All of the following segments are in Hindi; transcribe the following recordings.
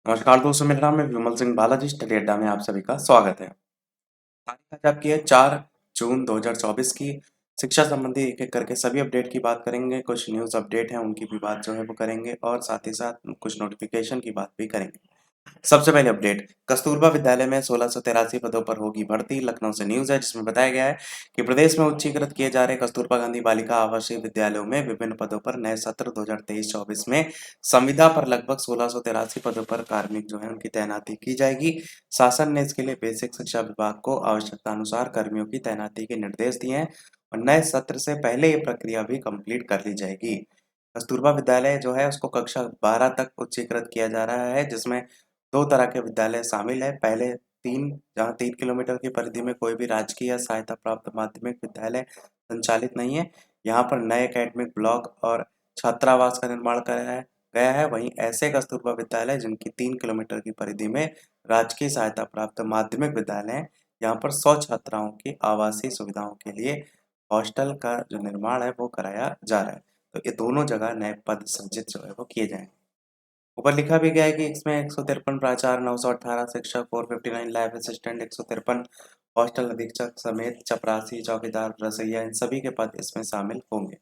नमस्कार दोस्तों, मेरा नाम है विमल सिंह बालाजी। स्टडी अड्डा में आप सभी का स्वागत है। तारीख आज आपकी है 4 जून 2024 की। शिक्षा संबंधी एक एक करके सभी अपडेट की बात करेंगे। कुछ न्यूज़ अपडेट हैं उनकी भी बात जो है वो करेंगे और साथ ही साथ कुछ नोटिफिकेशन की बात भी करेंगे। सबसे पहले अपडेट, कस्तूरबा विद्यालय में 1683 पदों पर होगी भर्ती। लखनऊ से न्यूज है जिसमें बताया गया है कि प्रदेश में उच्चीकृत किए जा रहे कस्तूरबा गांधी बालिका आवासीय विद्यालयों में विभिन्न पदों पर नए सत्र 2023-24 में संविदा पर लगभग 1683 पदों पर कार्मिक जो है उनकी तैनाती की जाएगी। शासन ने इसके लिए बेसिक शिक्षा विभाग को आवश्यकता अनुसार कर्मियों की तैनाती के निर्देश दिए हैं और नए सत्र से पहले ये प्रक्रिया भी कंप्लीट कर ली जाएगी। कस्तूरबा विद्यालय जो है उसको कक्षा 12 तक उच्चीकृत किया जा रहा है, जिसमें दो तरह के विद्यालय शामिल है। पहले तीन, जहाँ 3 किलोमीटर की परिधि में कोई भी राजकीय या सहायता प्राप्त माध्यमिक विद्यालय संचालित नहीं है। यहाँ पर नए एकेडमिक ब्लॉक और छात्रावास का निर्माण कराया गया है। वहीं ऐसे कस्तूरबा विद्यालय जिनकी 3 किलोमीटर की परिधि में राजकीय सहायता प्राप्त माध्यमिक विद्यालय है, यहाँ पर 100 छात्राओं की आवासीय सुविधाओं के लिए हॉस्टल का जो निर्माण है वो कराया जा रहा है। तो ये दोनों जगह नए पद सृजित जो है वो किए जाएंगे। ऊपर लिखा भी गया है कि इसमें 153 प्राचार्य, 918 शिक्षक, 459 लैब असिस्टेंट, 153 हॉस्टल अधीक्षक समेत चपरासी, चौकीदार, रसोइया इन सभी के पद इसमें शामिल होंगे।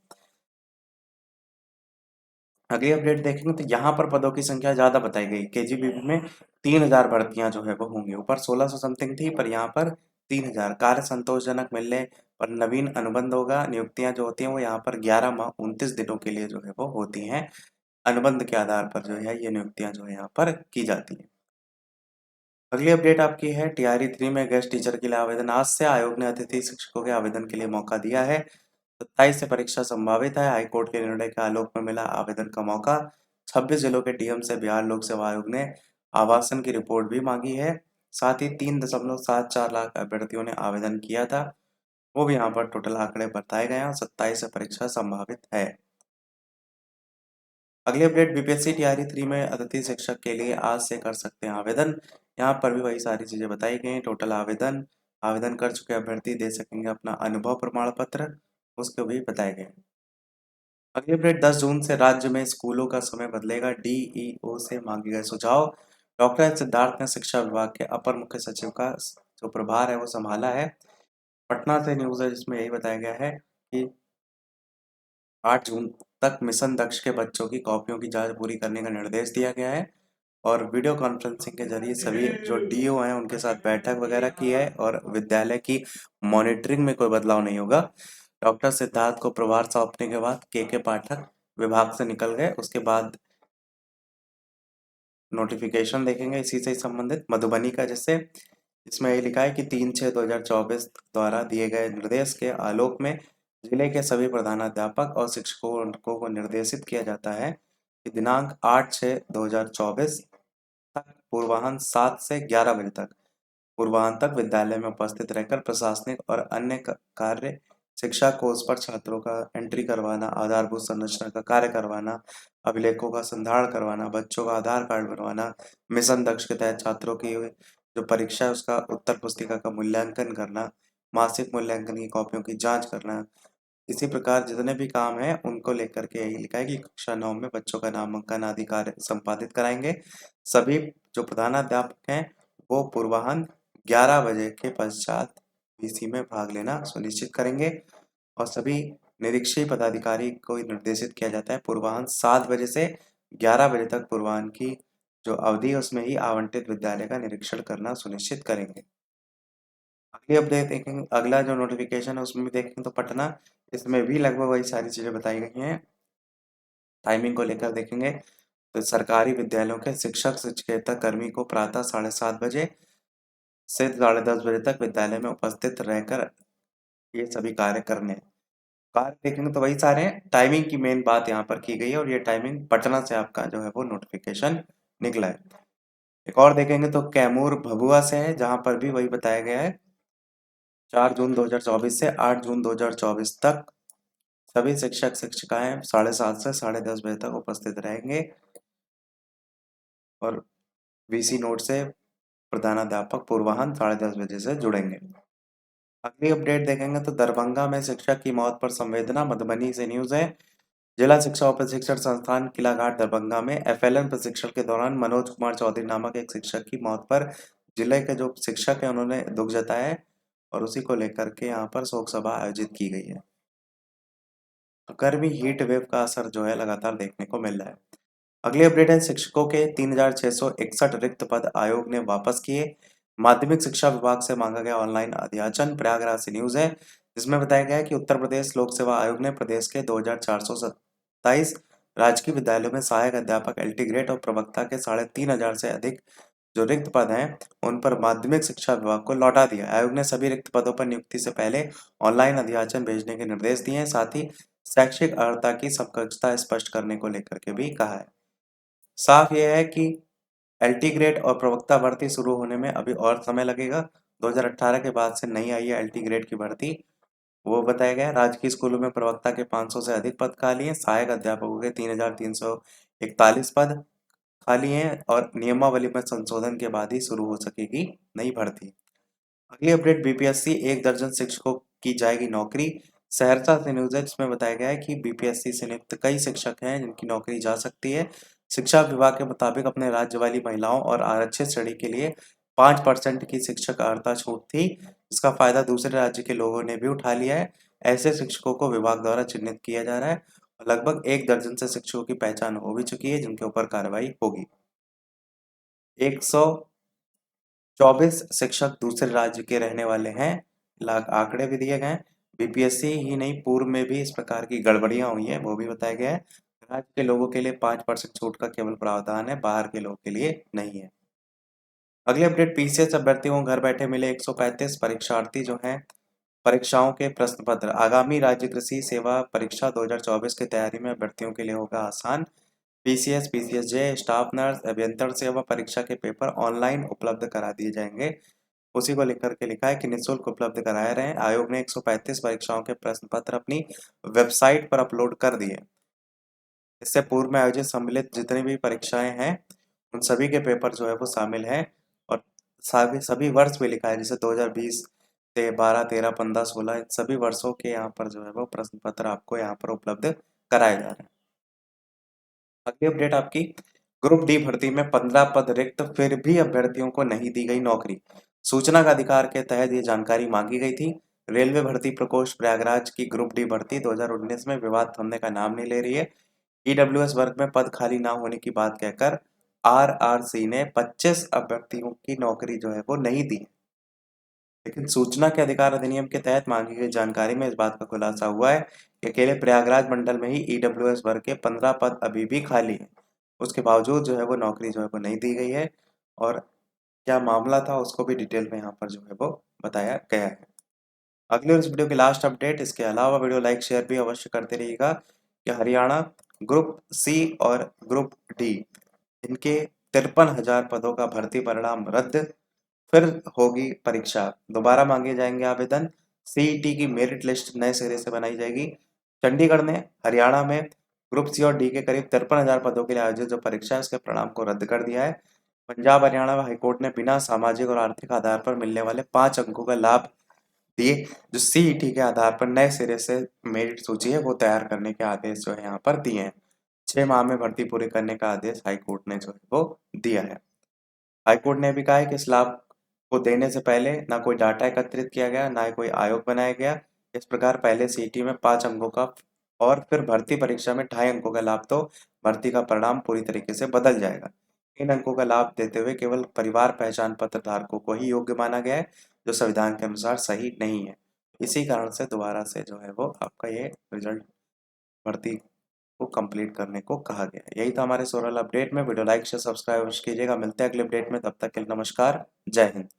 अगली अपडेट देखेंगे तो यहाँ पर पदों की संख्या ज्यादा बताई गई। केजीबीवी में 3000 भर्तियां जो है वो होंगी। ऊपर 1600 समथिंग थी पर यहाँ पर 3000। कार्य संतोषजनक मिलने पर नवीन अनुबंध होगा। नियुक्तियां जो होती हैं वो यहाँ पर 11 माह 29 दिनों के लिए जो है वो होती हैं। अनुबंध के आधार पर जो है ये नियुक्तियां जो है यहाँ पर की जाती हैं। अगली अपडेट आपकी है टीआरई 3 में गेस्ट टीचर के लिए आवेदन। आज से आयोग ने अतिथि शिक्षकों के आवेदन के लिए मौका दिया है। 27 से परीक्षा संभावित है। हाईकोर्ट के निर्णय के आलोक में मिला आवेदन का मौका। 26 जिलों के डीएम से बिहार लोक सेवा आयोग ने आवासन की रिपोर्ट भी मांगी है। साथ ही 3.74 लाख अभ्यर्थियों ने आवेदन किया था, वो भी यहाँ पर टोटल आंकड़े बताए गए हैं और 27 से परीक्षा संभावित है। अगली अपडेट, बीपीएससी टीआरई 3 में अतिथि शिक्षक के लिए आज से कर सकते हैं आवेदन। यहाँ पर भी वही सारी चीजें बताई गई हैं। टोटल आवेदन आवेदन कर चुके अभ्यर्थी दे सकेंगे अपना अनुभव प्रमाण पत्र, उसको भी बताए गए हैं। अगली अपडेट, 10 जून से राज्य में स्कूलों का समय बदलेगा। डीईओ से मांगे गए सुझाव। डॉक्टर एस सिद्धार्थ ने शिक्षा विभाग के अपर मुख्य सचिव का जो प्रभार है वो संभाला है। पटना से न्यूज है जिसमें यही बताया गया है कि 8 जून तक मिशन दक्ष के बच्चों की कॉपियों की जांच पूरी करने का निर्देश दिया गया है और वीडियो कॉन्फ्रेंसिंग के जरिए सभी जो डीओ हैं उनके साथ बैठक वगैरह की है और विद्यालय की मॉनिटरिंग में कोई बदलाव नहीं होगा। डॉक्टर सिद्धार्थ को प्रभार सौंपने के बाद के पाठक विभाग से निकल गए। उसके बाद नोटिफिकेशन देखेंगे इसी से संबंधित मधुबनी का, जिससे इसमें ये लिखा है कि 3/6/2024 द्वारा दिए गए निर्देश के आलोक में जिले के सभी प्रधानाध्यापक और शिक्षकों को निर्देशित किया जाता है कि दिनांक 8/6/2024 तक पूर्वाह्न 7 से 11 बजे तक पूर्वाह्न तक विद्यालय में उपस्थित रहकर प्रशासनिक और अन्य कार्य, शिक्षा कोर्स पर छात्रों का एंट्री करवाना, आधारभूत संरचना का कार्य करवाना, अभिलेखों का संधारण करवाना, बच्चों का आधार कार्ड बनवाना, मिशन दक्ष के तहत छात्रों की जो परीक्षा है उसका उत्तर पुस्तिका का मूल्यांकन करना, मासिक मूल्यांकन की कॉपियों की जांच करना, इसी प्रकार जितने भी काम हैं उनको लेकर के यही लिखा है कि कक्षा 9 में बच्चों का नामांकन आदि कार्य संपादित कराएंगे। सभी जो प्रधानाध्यापक हैं वो पूर्वाह्न 11 बजे के पश्चात वीसी में भाग लेना सुनिश्चित करेंगे और सभी निरीक्षी पदाधिकारी को निर्देशित किया जाता है पूर्वाह्न 7 बजे से 11 बजे तक पूर्वाह्न की जो अवधि है उसमें ही आवंटित विद्यालय का निरीक्षण करना सुनिश्चित करेंगे। अगली अपडेट देखेंगे, अगला जो नोटिफिकेशन है उसमें भी देखेंगे तो पटना, इसमें भी लगभग वही सारी चीजें बताई गई हैं। टाइमिंग को लेकर देखेंगे तो सरकारी विद्यालयों के शिक्षक शिक्षकेतर कर्मी को प्रातः 7:30 बजे से 10:30 बजे तक विद्यालय में उपस्थित रहकर ये सभी कार्य करने हैं। कार्य देखेंगे तो वही सारे हैं। टाइमिंग की मेन बात यहाँ पर की गई है और ये टाइमिंग पटना से आपका जो है वो नोटिफिकेशन निकला है। एक और देखेंगे तो कैमूर भभुआ से है, जहां पर भी वही बताया गया है 4 जून 2024 से 8 जून 2024 तक सभी शिक्षक शिक्षिकाएं 7:30 से 10:30 बजे तक उपस्थित रहेंगे और वीसी नोट से प्रधानाध्यापक पूर्वाह्न 10:30 बजे से जुड़ेंगे। अगली अपडेट देखेंगे तो दरभंगा में शिक्षक की मौत पर संवेदना। मधुबनी से न्यूज है जिला शिक्षा और प्रशिक्षण संस्थान किलाघाट दरभंगा में एफएलएन प्रशिक्षण के दौरान मनोज कुमार चौधरी नामक एक शिक्षक की मौत पर जिले के जो शिक्षक हैं उन्होंने दुख जताया है और उसी को लेकर के यहाँ पर शोक सभा आयोजित की गई है। तो गर्मी हीट वेव का असर जो है लगातार देखने को मिल रहा है। अगली अपडेट है, शिक्षकों के 3661 रिक्त पद आयोग ने वापस किए। माध्यमिक शिक्षा विभाग से मांगा गया ऑनलाइन अध्याचन। प्रयागराज से न्यूज है जिसमें बताया गया है कि उत्तर प्रदेश लोक सेवा आयोग ने प्रदेश के 2427 राजकीय विद्यालयों में सहायक अध्यापक एलटी ग्रेड और प्रवक्ता के 3500 से अधिक जो रिक्त पद हैं उन पर माध्यमिक शिक्षा विभाग को लौटा दिया। आयोग ने सभी रिक्त पदों पर नियुक्ति से पहले ऑनलाइन अध्याचन भेजने के निर्देश दिए हैं। साथ ही शैक्षिक अर्हता की समकक्षता स्पष्ट करने को लेकर के भी कहा है। साफ यह है कि एलटी ग्रेड और प्रवक्ता भर्ती शुरू होने में अभी और समय लगेगा। 2018 के बाद से नहीं आई है एलटी ग्रेड की भर्ती। वो बताया गया राजकीय स्कूलों में प्रवक्ता के 500 से अधिक पद खाली हैं। सहायक अध्यापकों के 3341 पद खाली हैं और नियमावली में संशोधन के बाद ही शुरू हो सकेगी नई भर्ती। अगली अपडेट, बीपीएससी 1 दर्जन शिक्षकों की जाएगी नौकरी। सहरसा से न्यूज है जिसमें बताया गया है कि बीपीएससी से नियुक्त कई शिक्षक हैं जिनकी नौकरी जा सकती है। शिक्षा विभाग के मुताबिक अपने राज्य वाली महिलाओं और आरक्षित श्रेणी के लिए 5% की शिक्षक अर्हता छूट थी, जिसका फायदा दूसरे राज्य के लोगों ने भी उठा लिया है। ऐसे शिक्षकों को विभाग द्वारा चिन्हित किया जा रहा है और लगभग 1 दर्जन से शिक्षकों की पहचान हो भी चुकी है जिनके ऊपर कार्रवाई होगी। 124 शिक्षक दूसरे राज्य के रहने वाले हैं, आंकड़े भी दिए गए हैं। बीपीएससी ही नहीं, पूर्व में भी इस प्रकार की गड़बड़ियां हुई हैं, वो भी बताया गया है। राज्य के लोगों के लिए 5% छूट का केवल प्रावधान है, बाहर के लोगों के लिए नहीं है। अगली अपडेट, पीसीएस अभ्यर्थियों को घर बैठे मिले 135 परीक्षार्थी जो हैं परीक्षाओं के प्रश्न पत्र। आगामी राज्य कृषि सेवा परीक्षा 2024 की तैयारी में अभ्यर्थियों के लिए होगा आसान। पीसीएस, पीसीएसजे, स्टाफ नर्स, अभियंत्रण सेवा परीक्षा के पेपर ऑनलाइन उपलब्ध करा दिए जाएंगे। उसी को लेकर के लिखा है कि निःशुल्क उपलब्ध कराए रहे हैं। आयोग ने 135 परीक्षाओं के प्रश्न पत्र अपनी वेबसाइट पर अपलोड कर दिए। इससे पूर्व में आयोजित सम्मिलित जितनी भी परीक्षाएं हैं उन सभी के पेपर जो है वो शामिल हैं और सभी सभी वर्ष भी लिखा है, जैसे 2020 से 12, 13, 15, 16 इन सभी वर्षों के यहाँ पर जो है वो प्रश्न पत्र आपको यहाँ पर उपलब्ध कराए जा रहे हैं। अगली अपडेट आपकी, ग्रुप डी भर्ती में 15 पद रिक्त, फिर भी अभ्यर्थियों को नहीं दी गई नौकरी। सूचना का अधिकार के तहत ये जानकारी मांगी गई थी। रेलवे भर्ती प्रकोष्ठ प्रयागराज की ग्रुप डी भर्ती 2019 में विवाद थमने का नाम नहीं ले रही है। ईडब्ल्यूएस वर्ग में पद खाली ना होने की बात कहकर आरआरसी ने 25 अभ्यर्थियों की नौकरी जो है वो नहीं दी, लेकिन सूचना के अधिकार अधिनियम के तहत मांगी गई जानकारी में इस बात का खुलासा हुआ है कि अकेले प्रयागराज मंडल में ही ईडब्ल्यूएस वर्ग के 15 पद अभी भी खाली हैं। उसके बावजूद जो है वो नौकरी जो है वो नहीं दी गई है और क्या मामला था उसको भी डिटेल में यहाँ पर जो है वो बताया गया है। अगली और इस वीडियो की लास्ट अपडेट, इसके अलावा वीडियो लाइक शेयर भी अवश्य करते रहिएगा कि हरियाणा ग्रुप सी और ग्रुप डी इनके 53,000 पदों का भर्ती परिणाम रद्द, फिर होगी परीक्षा, दोबारा मांगे जाएंगे आवेदन। सीईटी की मेरिट लिस्ट नए सिरे से बनाई जाएगी। चंडीगढ़ ने हरियाणा में ग्रुप सी और डी के करीब 53,000 पदों के लिए आयोजित जो परीक्षा है उसके परिणाम को रद्द कर दिया है। पंजाब हरियाणा हाईकोर्ट ने बिना सामाजिक और आर्थिक आधार पर मिलने वाले 5 अंकों का लाभ दिए जो सीईटी के आधार पर नए सिरे से मेरिट सूची है वो तैयार करने के आदेश जो है यहाँ पर दिए हैं। 6 माह में भर्ती पूरी करने का आदेश हाईकोर्ट ने जो है वो दिया है। हाईकोर्ट ने भी कहा है कि इस लाभ को देने से पहले ना कोई डाटा एकत्रित किया गया, ना ही कोई आयोग बनाया गया। इस प्रकार पहले सीईटी में 5 अंकों का और फिर भर्ती परीक्षा में 2.5 अंकों का लाभ तो भर्ती का परिणाम पूरी तरीके से बदल जाएगा। इन अंकों का लाभ देते हुए केवल परिवार पहचान पत्र धारकों को ही योग्य माना गया है, जो संविधान के अनुसार सही नहीं है। इसी कारण से दोबारा से जो है वो आपका ये रिजल्ट भर्ती को कंप्लीट करने को कहा गया है। यही था हमारे सोरल अपडेट में। वीडियो लाइक शेयर सब्सक्राइब कीजिएगा। मिलते हैं अगले अपडेट में, तब तक के लिए नमस्कार, जय हिंद।